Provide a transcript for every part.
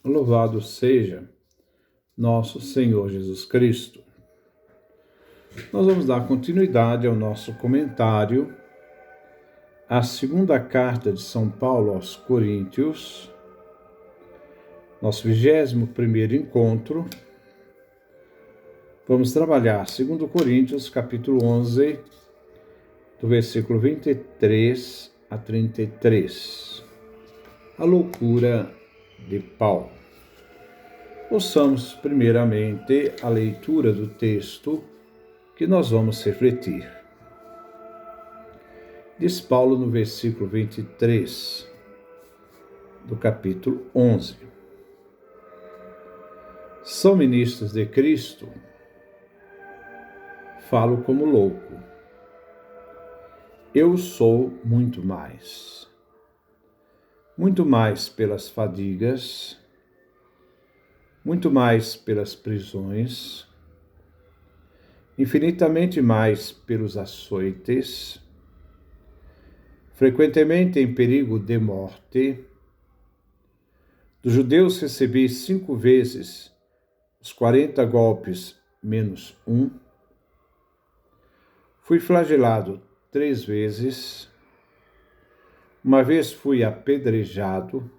Louvado seja nosso Senhor Jesus Cristo. Nós vamos dar continuidade ao nosso comentário à segunda carta de São Paulo aos Coríntios, nosso 21º encontro. Vamos trabalhar 2 Coríntios, capítulo 11, do versículo 23 a 33. A loucura de Paulo. Ouçamos primeiramente a leitura do texto que nós vamos refletir. Diz Paulo no versículo 23 do capítulo 11. São ministros de Cristo, falo como louco. Eu sou muito mais pelas fadigas, muito mais pelas prisões, infinitamente mais pelos açoites, frequentemente em perigo de morte. Dos judeus recebi 5 vezes os 40 golpes menos 1. Fui flagelado 3 vezes. Uma vez fui apedrejado,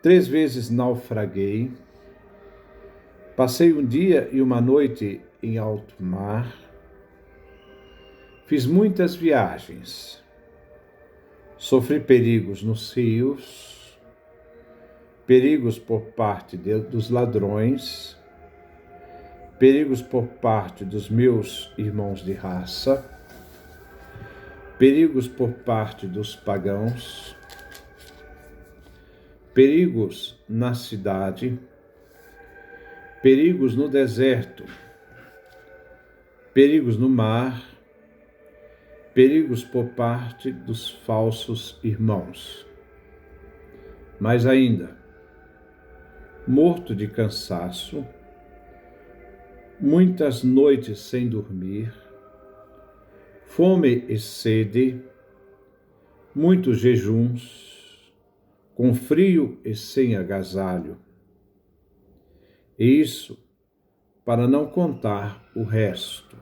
3 vezes naufraguei, passei um dia e uma noite em alto mar, fiz muitas viagens, sofri perigos nos rios, perigos por parte dos ladrões, perigos por parte dos meus irmãos de raça, perigos por parte dos pagãos, perigos na cidade, perigos no deserto, perigos no mar, perigos por parte dos falsos irmãos. Mais ainda, morto de cansaço, muitas noites sem dormir, fome e sede, muitos jejuns, com frio e sem agasalho. E isso para não contar o resto.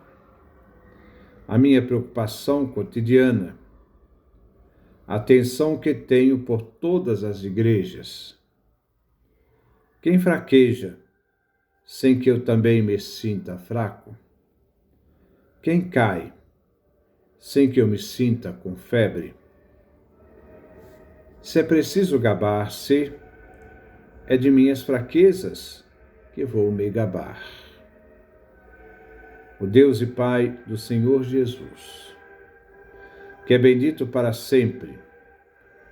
A minha preocupação cotidiana, a atenção que tenho por todas as igrejas. Quem fraqueja, sem que eu também me sinta fraco? Quem cai, sem que eu me sinta com febre? Se é preciso gabar-se, é de minhas fraquezas que vou me gabar. O Deus e Pai do Senhor Jesus, que é bendito para sempre,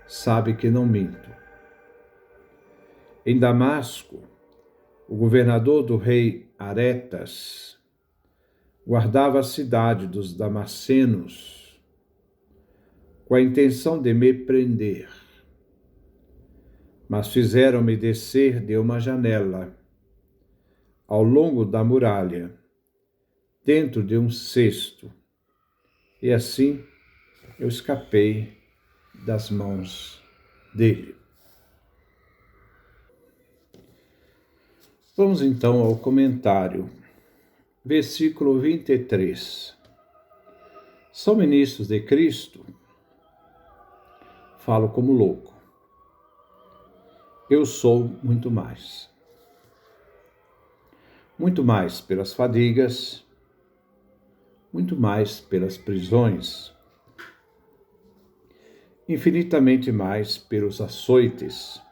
sabe que não minto. Em Damasco, o governador do rei Aretas guardava a cidade dos damascenos com a intenção de me prender. Mas fizeram-me descer de uma janela ao longo da muralha, dentro de um cesto, e assim eu escapei das mãos dele. Vamos então ao comentário. Versículo 23. São ministros de Cristo, falo como louco. Eu sou muito mais. Muito mais pelas fadigas, muito mais pelas prisões, infinitamente mais pelos açoites,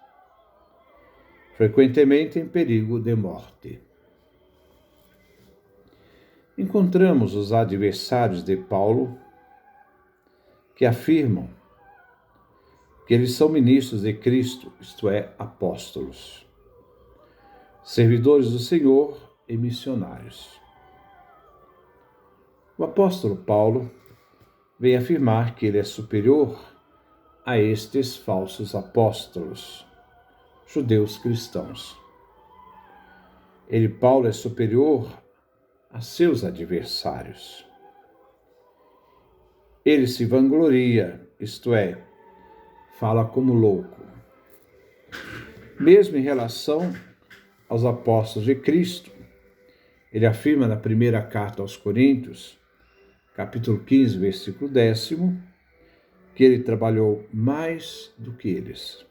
frequentemente em perigo de morte. Encontramos os adversários de Paulo que afirmam que eles são ministros de Cristo, isto é, apóstolos, servidores do Senhor e missionários. O apóstolo Paulo vem afirmar que ele é superior a estes falsos apóstolos, judeus cristãos. Paulo é superior a seus adversários. Ele se vangloria, isto é, fala como louco. Mesmo em relação aos apóstolos de Cristo, ele afirma na primeira carta aos Coríntios, capítulo 15, versículo 10, que ele trabalhou mais do que eles.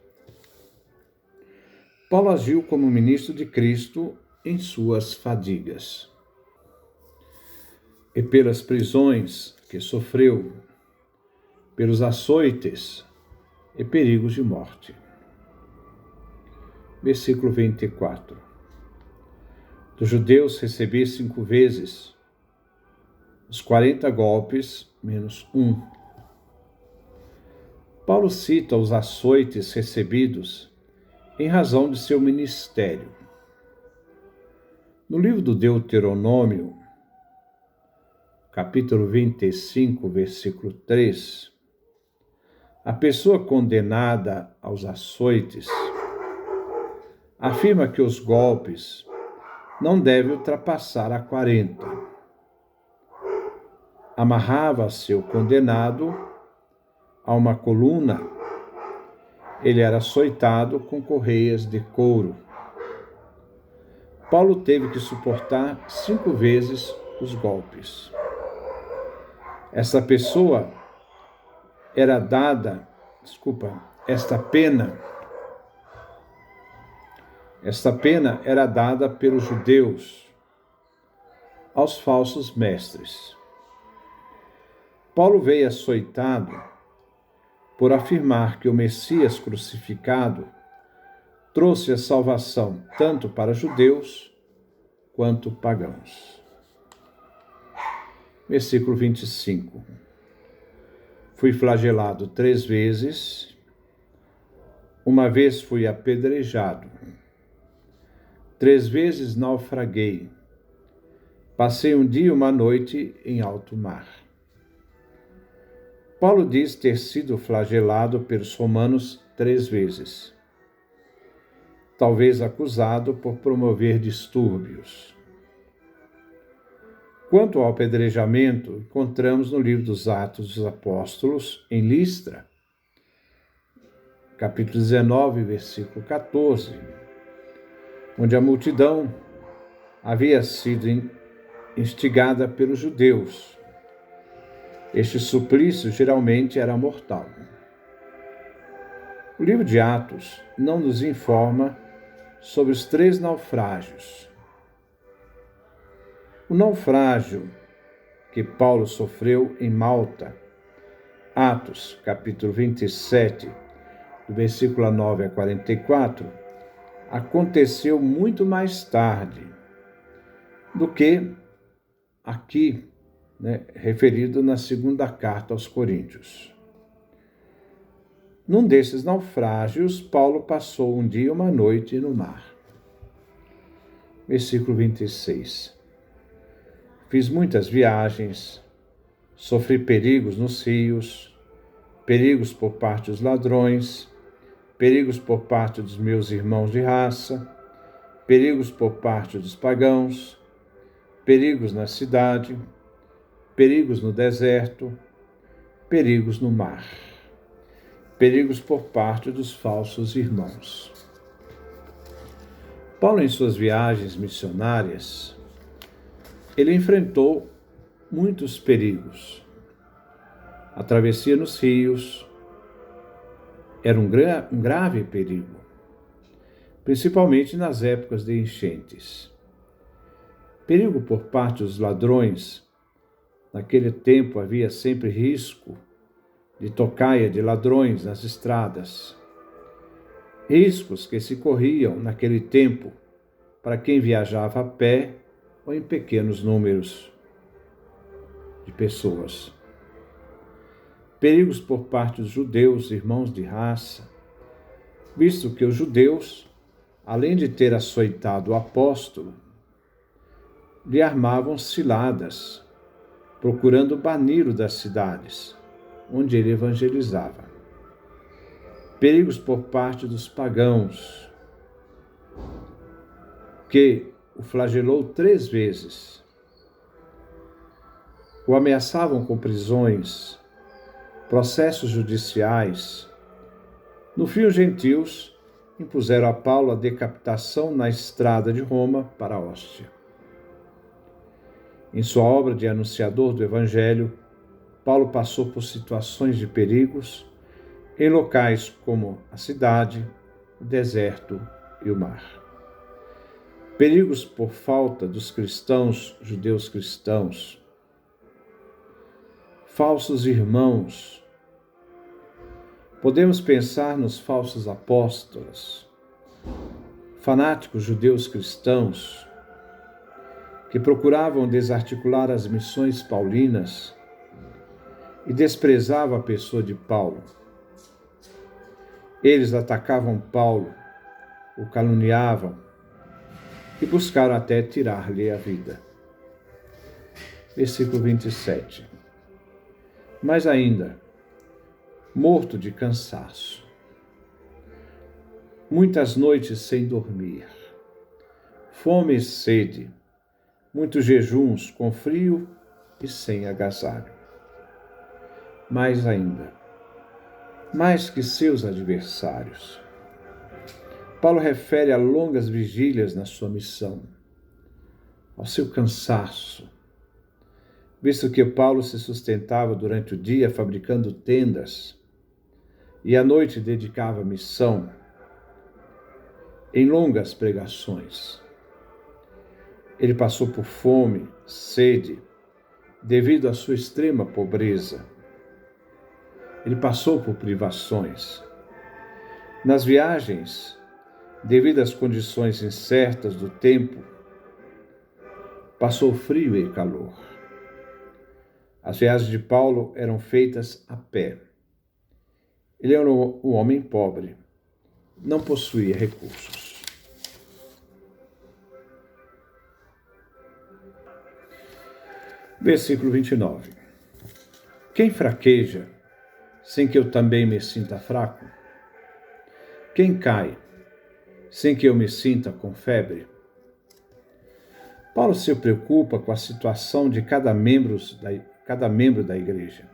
Paulo agiu como ministro de Cristo em suas fadigas e pelas prisões que sofreu, pelos açoites e perigos de morte. Versículo 24. Dos judeus recebi 5 vezes os 40 golpes menos 1. Paulo cita os açoites recebidos em razão de seu ministério. No livro do Deuteronômio, capítulo 25, versículo 3, a pessoa condenada aos açoites afirma que os golpes não devem ultrapassar a 40. Amarrava-se o condenado a uma coluna. Ele era açoitado com correias de couro. Paulo teve que suportar 5 vezes os golpes. Esta pena era dada pelos judeus aos falsos mestres. Paulo veio açoitado por afirmar que o Messias crucificado trouxe a salvação tanto para judeus quanto pagãos. Versículo 25. Fui flagelado 3 vezes, uma vez fui apedrejado, 3 vezes naufraguei, passei um dia e uma noite em alto mar. Paulo diz ter sido flagelado pelos romanos 3 vezes, talvez acusado por promover distúrbios. Quanto ao apedrejamento, encontramos no livro dos Atos dos Apóstolos, em Listra, capítulo 19, versículo 14, onde a multidão havia sido instigada pelos judeus. Este suplício geralmente era mortal. O livro de Atos não nos informa sobre os 3 naufrágios. O naufrágio que Paulo sofreu em Malta, Atos, capítulo 27, do versículo 9 a 44, aconteceu muito mais tarde do que aqui, referido na segunda carta aos Coríntios. Num desses naufrágios, Paulo passou um dia e uma noite no mar. Versículo 26. Fiz muitas viagens, sofri perigos nos rios, perigos por parte dos ladrões, perigos por parte dos meus irmãos de raça, perigos por parte dos pagãos, perigos na cidade, perigos no deserto, perigos no mar, perigos por parte dos falsos irmãos. Paulo, em suas viagens missionárias, ele enfrentou muitos perigos. A travessia nos rios era um grave perigo, principalmente nas épocas de enchentes. Perigo por parte dos ladrões. Naquele tempo havia sempre risco de tocaia de ladrões nas estradas. Riscos que se corriam naquele tempo para quem viajava a pé ou em pequenos números de pessoas. Perigos por parte dos judeus, irmãos de raça, visto que os judeus, além de ter açoitado o apóstolo, lhe armavam ciladas, procurando bani-lo das cidades, onde ele evangelizava. Perigos por parte dos pagãos, que o flagelou 3 vezes. O ameaçavam com prisões, processos judiciais. No fim, os gentios impuseram a Paulo a decapitação na estrada de Roma para a Hóstia. Em sua obra de anunciador do Evangelho, Paulo passou por situações de perigos em locais como a cidade, o deserto e o mar. Perigos por falta dos cristãos, judeus cristãos, falsos irmãos. Podemos pensar nos falsos apóstolos, fanáticos judeus cristãos, que procuravam desarticular as missões paulinas e desprezavam a pessoa de Paulo. Eles atacavam Paulo, o caluniavam e buscaram até tirar-lhe a vida. Versículo 27. Mas ainda, morto de cansaço, muitas noites sem dormir, fome e sede, muitos jejuns com frio e sem agasalho. Mais ainda, mais que seus adversários. Paulo refere a longas vigílias na sua missão, ao seu cansaço, visto que Paulo se sustentava durante o dia fabricando tendas e à noite dedicava a missão em longas pregações. Ele passou por fome, sede, devido à sua extrema pobreza. Ele passou por privações. Nas viagens, devido às condições incertas do tempo, passou frio e calor. As viagens de Paulo eram feitas a pé. Ele era um homem pobre, não possuía recursos. Versículo 29. Quem fraqueja, sem que eu também me sinta fraco? Quem cai, sem que eu me sinta com febre? Paulo se preocupa com a situação de cada membro da igreja.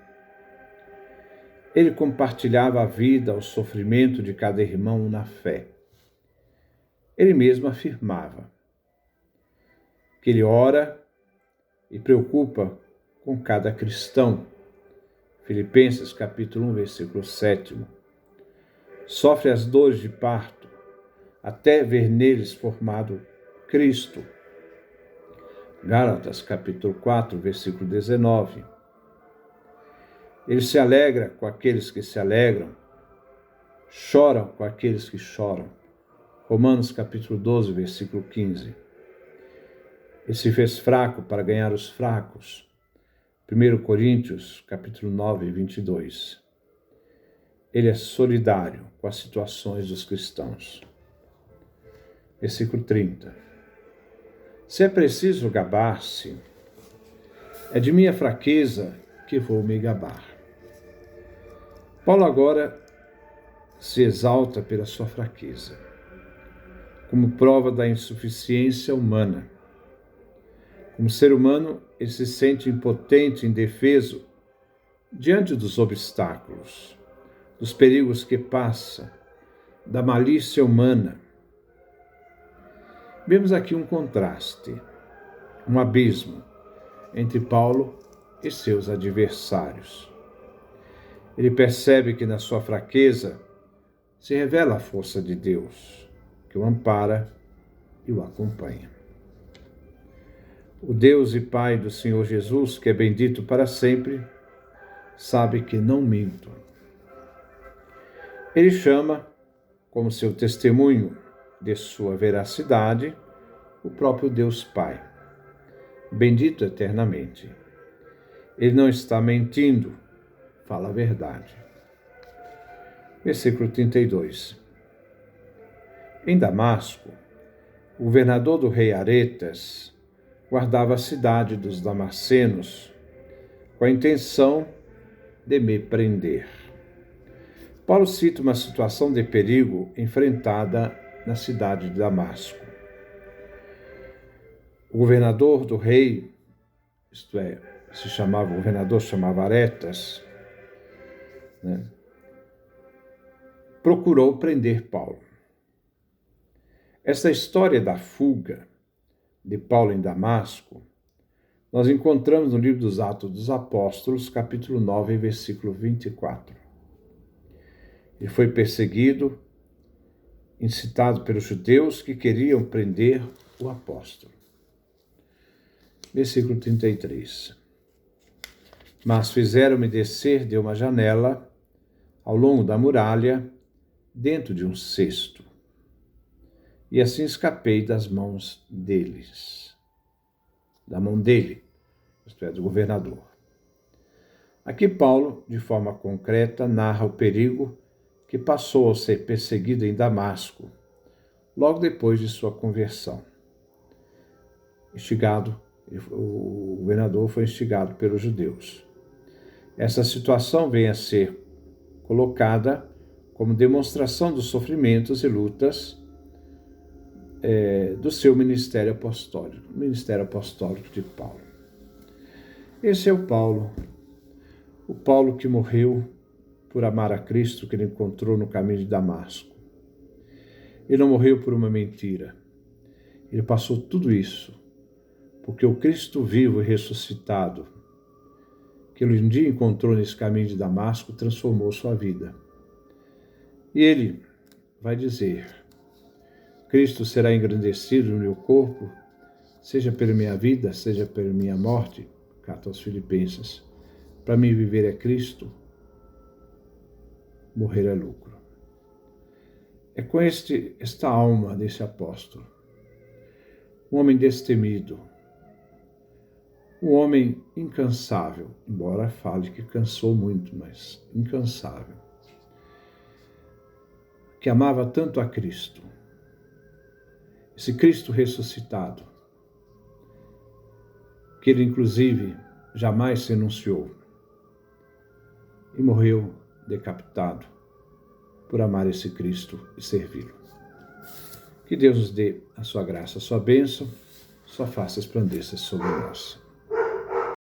Ele compartilhava a vida, o sofrimento de cada irmão na fé. Ele mesmo afirmava que ele ora e preocupa com cada cristão. Filipenses capítulo 1, versículo 7. Sofre as dores de parto, até ver neles formado Cristo. Gálatas capítulo 4, versículo 19. Ele se alegra com aqueles que se alegram, chora com aqueles que choram. Romanos capítulo 12, versículo 15. Ele se fez fraco para ganhar os fracos. 1 Coríntios capítulo 9, 22. Ele é solidário com as situações dos cristãos. Versículo 30. Se é preciso gabar-se, é de minha fraqueza que vou me gabar. Paulo agora se exalta pela sua fraqueza, como prova da insuficiência humana. Como ser humano, ele se sente impotente, indefeso, diante dos obstáculos, dos perigos que passa, da malícia humana. Vemos aqui um contraste, um abismo entre Paulo e seus adversários. Ele percebe que na sua fraqueza se revela a força de Deus, que o ampara e o acompanha. O Deus e Pai do Senhor Jesus, que é bendito para sempre, sabe que não minto. Ele chama, como seu testemunho de sua veracidade, o próprio Deus Pai, bendito eternamente. Ele não está mentindo, fala a verdade. Versículo 32. Em Damasco, o governador do rei Aretas guardava a cidade dos Damascenos com a intenção de me prender. Paulo cita uma situação de perigo enfrentada na cidade de Damasco. O governador do rei, isto é, o governador chamava Aretas, procurou prender Paulo. Essa história da fuga de Paulo em Damasco, nós encontramos no livro dos Atos dos Apóstolos, capítulo 9, versículo 24. Ele foi perseguido, incitado pelos judeus que queriam prender o apóstolo. Versículo 33. Mas fizeram-me descer de uma janela ao longo da muralha, dentro de um cesto. E assim escapei das mãos deles. Da mão dele, isto é, do governador. Aqui Paulo, de forma concreta, narra o perigo que passou a ser perseguido em Damasco, logo depois de sua conversão. O governador foi instigado pelos judeus. Essa situação vem a ser colocada como demonstração dos sofrimentos e lutas do seu ministério apostólico, o ministério apostólico de Paulo. Esse é o Paulo que morreu por amar a Cristo que ele encontrou no caminho de Damasco. Ele não morreu por uma mentira. Ele passou tudo isso porque o Cristo vivo e ressuscitado, que ele um dia encontrou nesse caminho de Damasco, transformou sua vida. E ele vai dizer: Cristo será engrandecido no meu corpo, seja pela minha vida, seja pela minha morte. Carta aos Filipenses. Para mim viver é Cristo, morrer é lucro. É com esta alma desse apóstolo, um homem destemido, um homem incansável, embora fale que cansou muito, mas incansável, que amava tanto a Cristo, esse Cristo ressuscitado, que ele inclusive jamais se renunciou e morreu decapitado por amar esse Cristo e servi-lo. Que Deus nos dê a sua graça, a sua bênção, sua face resplandeça sobre nós.